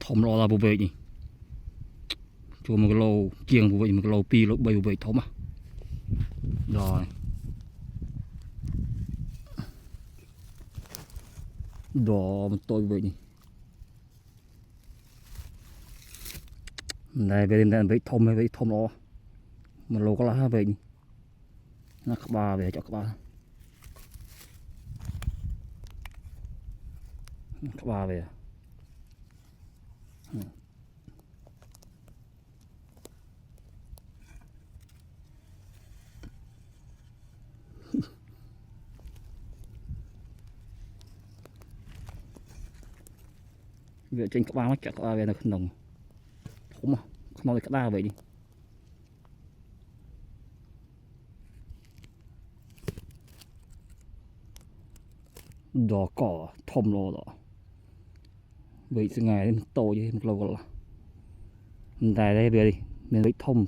thom lo ra bù về nhỉ chùa một cái lô kiêng bù về một cái lô pi lô bay bù về thom à rồi đỏ một tôi vậy nhỉ này về đây với thom hay với thom lo một lô có lá về nhỉ nó các ba về cho các ba về về trên các ba nó chặt các ba về là không đồng không mà không nói các ba vậy đi đỏ cỏ thom lo đó vậy từ ngày đến to với một lâu là tại đây về đi mình lấy thông